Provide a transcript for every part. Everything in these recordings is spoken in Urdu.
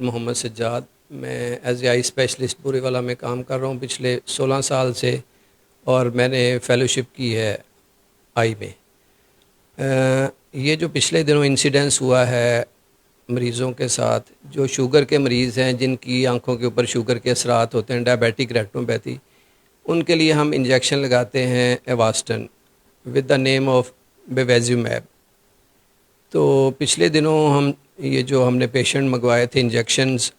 محمد سجاد. میں ایز اے آئی اسپیشلسٹ بورے والا میں کام کر رہا ہوں پچھلے 16 سال سے, اور میں نے فیلوشپ کی ہے آئی میں. یہ جو پچھلے دنوں انسیڈنس ہوا ہے مریضوں کے ساتھ, جو شوگر کے مریض ہیں جن کی آنکھوں کے اوپر شوگر کے اثرات ہوتے ہیں, ڈائبیٹک ریٹنوپیتھی, ان کے لیے ہم انجیکشن لگاتے ہیں ایواسٹن ود دا نیم آف بیویزیومیب. تو پچھلے دنوں ہم نے پیشنٹ منگوائے تھے انجیکشنز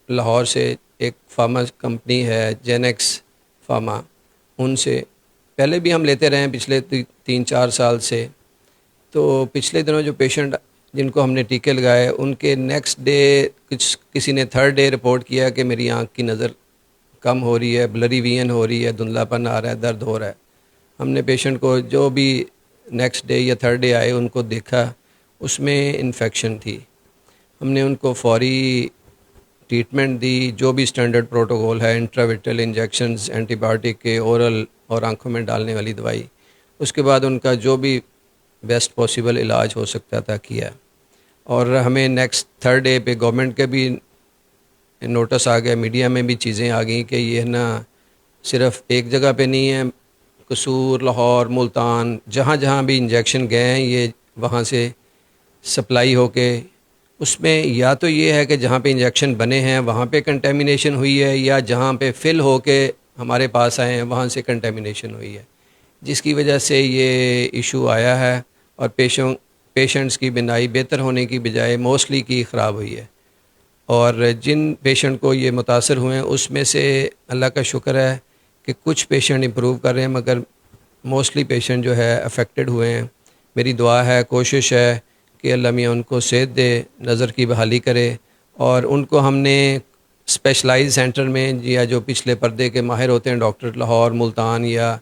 لاہور سے, ایک فارما کمپنی ہے جینیکس فارما, ان سے پہلے بھی ہم لیتے رہے ہیں پچھلے 3-4 سال سے. تو پچھلے دنوں جو پیشنٹ جن کو ہم نے ٹیکے لگائے, ان کے نیکسٹ ڈے کسی نے 3rd ڈے رپورٹ کیا کہ میری آنکھ کی نظر کم ہو رہی ہے, بلری ویژن ہو رہی ہے, دھندلا پن آ رہا ہے, درد ہو رہا ہے. ہم نے پیشنٹ کو جو بھی نیکسٹ ڈے یا 3rd ڈے آئے ان کو دیکھا, اس میں انفیکشن تھی. ہم نے ان کو فوری ٹریٹمنٹ دی, جو بھی اسٹینڈرڈ پروٹوکول ہے, انٹراویٹرل انجیکشنز, اینٹی بایوٹک کے, اورل اور آنکھوں میں ڈالنے والی دوائی. اس کے بعد ان کا جو بھی بیسٹ پاسبل علاج ہو سکتا تھا کیا. اور ہمیں نیکسٹ 3rd ڈے پہ گورنمنٹ کے بھی نوٹس آ گیا, میڈیا میں بھی چیزیں آ گئیں کہ یہ نا صرف ایک جگہ پہ نہیں ہے, قصور, لاہور, ملتان, جہاں جہاں بھی انجیکشن گئے ہیں یہ وہاں سے سپلائی ہو کے, اس میں یا تو یہ ہے کہ جہاں پہ انجیکشن بنے ہیں وہاں پہ کنٹیمنیشن ہوئی ہے, یا جہاں پہ فل ہو کے ہمارے پاس آئے ہیں وہاں سے کنٹیمنیشن ہوئی ہے, جس کی وجہ سے یہ ایشو آیا ہے. اور پیشنٹس کی بینائی بہتر ہونے کی بجائے موسٹلی کی خراب ہوئی ہے. اور جن پیشنٹ کو یہ متاثر ہوئے ہیں اس میں سے اللہ کا شکر ہے کہ کچھ پیشنٹ امپروو کر رہے ہیں, مگر موسٹلی پیشنٹ جو ہے افیکٹڈ ہوئے ہیں. میری دعا ہے, کوشش ہے کہ اللہ میاں ان کو صحت دے, نظر کی بحالی کرے. اور ان کو ہم نے اسپیشلائز سینٹر میں, یا جو پچھلے پردے کے ماہر ہوتے ہیں ڈاکٹر, لاہور, ملتان, یا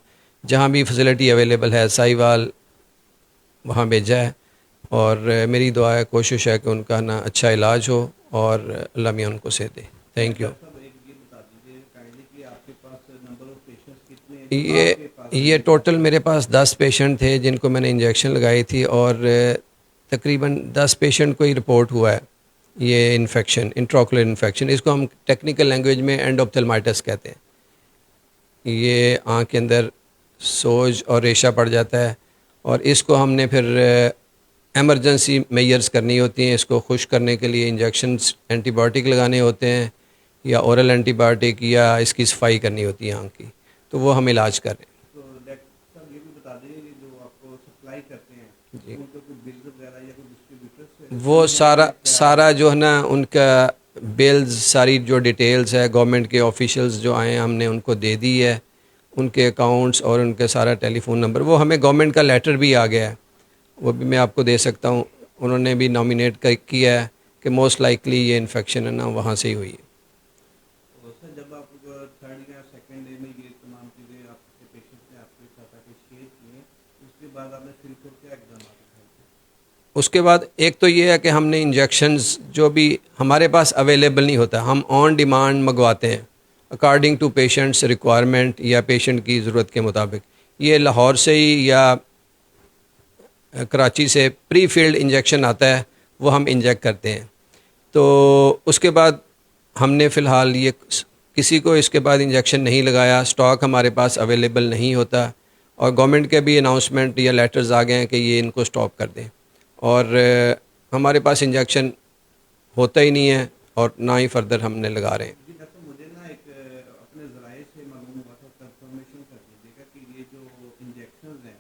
جہاں بھی فیسلٹی اویلیبل ہے, ساہیوال, وہاں بھیجا ہے. اور میری دعا ہے, کوشش ہے کہ ان کا نا اچھا علاج ہو اور اللہ میاں ان کو صحت دے. Thank you. یہ ٹوٹل میرے پاس 10 پیشنٹ تھے جن کو میں نے انجیکشن لگائی تھی, اور تقریباً 10 پیشنٹ کو ہی رپورٹ ہوا ہے یہ انفیکشن, انٹراکولر انفیکشن. اس کو ہم ٹیکنیکل لینگویج میں اینڈوپتھلمائٹس کہتے ہیں. یہ آنکھ کے اندر سوج اور ریشہ پڑ جاتا ہے, اور اس کو ہم نے پھر ایمرجنسی میئرز کرنی ہوتی ہیں. اس کو خشک کرنے کے لیے انجیکشنز اینٹی بایوٹک لگانے ہوتے ہیں, یا اورل اینٹی بایوٹک, یا اس کی صفائی کرنی ہوتی ہے آنکھ کی, تو وہ ہم علاج کر رہے ہیں. تو ڈاکٹر صاحب یہ بھی بتا دیں کہ جو آپ کو سپلائی کرتے ہیں جی, ان کو کوئی بلز وغیرہ یا کوئی ڈسٹریبیوٹر وہ سارا جو ہے نا ان کا بلز, ساری جو ڈیٹیلز ہے گورنمنٹ کے آفیشلز جو آئے ہیں ہم نے ان کو دے دی ہے, ان کے اکاؤنٹس اور ان کے سارا ٹیلی فون نمبر. وہ ہمیں گورنمنٹ کا لیٹر بھی آ گیا ہے, وہ بھی میں آپ کو دے سکتا ہوں. انہوں نے بھی نامینیٹ کیا ہے کہ موسٹ لائکلی یہ انفیکشن ہے نا وہاں سے ہی ہوئی ہے. سر جب آپ 3rd یا 2nd ڈے میں یہ تمام چیزیں آپ کے پیشنٹ نے آپ کے ساتھ آ کے شیئر کی ہیں, اس کے بعد آپ نے پھر کیا اقدامات اٹھائے تھے؟ اس کے بعد ایک تو یہ ہے کہ ہم نے انجیکشنز جو بھی ہمارے پاس اویلیبل نہیں ہوتا, ہم آن ڈیمانڈ منگواتے ہیں اکارڈنگ ٹو پیشنٹس ریکوائرمنٹ یا پیشنٹ کی ضرورت کے مطابق. یہ لاہور سے ہی یا کراچی سے پری فیلڈ انجیکشن آتا ہے, وہ ہم انجیکٹ کرتے ہیں. تو اس کے بعد ہم نے فی الحال یہ کسی کو اس کے بعد انجیکشن نہیں لگایا, اسٹاک ہمارے پاس اویلیبل نہیں ہوتا, اور گورنمنٹ کے بھی اناؤنسمنٹ یا لیٹرز آ گئے ہیں کہ یہ ان کو اسٹاپ کر دیں, اور ہمارے پاس انجیکشن ہوتا ہی نہیں ہے, اور نہ ہی فردر ہم نے لگا رہے ہیں. جی ڈاکٹر, مجھے نا ایک اپنے ذرائع سے معلوم ہوا تھا, کنفرمیشن کر دیجیے گا کہ یہ جو انجیکشنز ہیں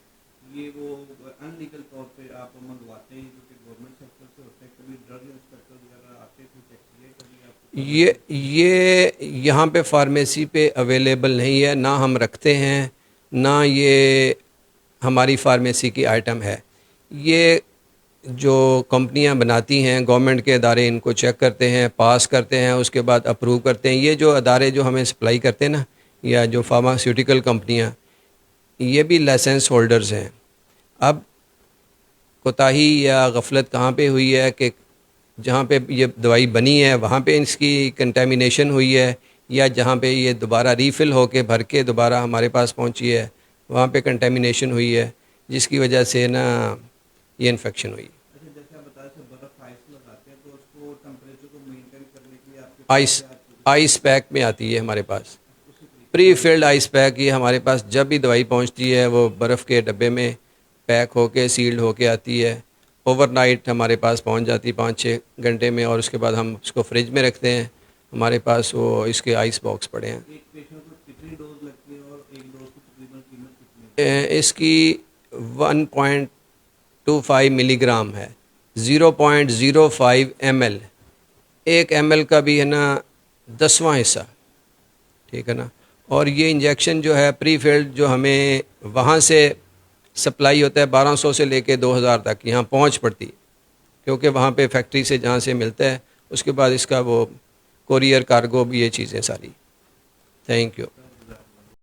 یہ وہ ان لیگل طور پہ آپ منگواتے ہیں جو کہ گورنمنٹ سیکٹر سے ہوتے ہیں, کبھی ڈرگ انسپیکٹر وغیرہ آتے تھے چیک کیے کبھی آپ؟ یہ یہاں پہ فارمیسی پہ اویلیبل نہیں ہے, نہ ہم رکھتے ہیں, نہ یہ ہماری فارمیسی کی آئٹم ہے. یہ جو کمپنیاں بناتی ہیں, گورنمنٹ کے ادارے ان کو چیک کرتے ہیں, پاس کرتے ہیں, اس کے بعد اپروو کرتے ہیں. یہ جو ادارے جو ہمیں سپلائی کرتے ہیں نا, یا جو فارماسیوٹیکل کمپنیاں, یہ بھی لائسنس ہولڈرز ہیں. اب کوتاہی یا غفلت کہاں پہ ہوئی ہے کہ جہاں پہ یہ دوائی بنی ہے وہاں پہ اس کی کنٹیمنیشن ہوئی ہے, یا جہاں پہ یہ دوبارہ ریفل ہو کے بھر کے دوبارہ ہمارے پاس پہنچی ہے وہاں پہ کنٹیمنیشن ہوئی ہے, جس کی وجہ سے نا یہ انفیکشن ہوئی. اچھا, جیسے آپ بتا رہے تھے برف آئس لگاتے ہیں تو اس کو ٹمپریچر کو مینٹین کرنے کے لیے آئس پیک میں آتی ہے ہمارے پاس، پری فلڈ آئس پیک. یہ ہمارے پاس جب بھی دوائی پہنچتی ہے وہ برف کے ڈبے میں پیک ہو کے سیلڈ ہو کے آتی ہے. اوور نائٹ ہمارے پاس پہنچ جاتی 5-6 گھنٹے میں، اور اس کے بعد ہم اس کو فریج میں رکھتے ہیں. ہمارے پاس وہ اس کے آئس باکس پڑے ہیں. ایک پیشنٹ کو کتنی ڈوز لگتی ہے اور ایک ڈوز کی تقریباً قیمت کتنی ہے؟ اس کی 1.25 ملی گرام ہے، 0.05 ml. 1 ml کا بھی ہے نا 10واں حصہ، ٹھیک ہے نا. اور یہ انجیکشن جو ہے پری فلڈ جو ہمیں وہاں سے سپلائی ہوتا ہے 1200 سے لے کے 2000 تک یہاں پہنچ پڑتی، کیونکہ وہاں پہ فیکٹری سے جہاں سے ملتا ہے اس کے بعد اس کا وہ کوریئر کارگو بھی یہ چیزیں ساری. Thank you.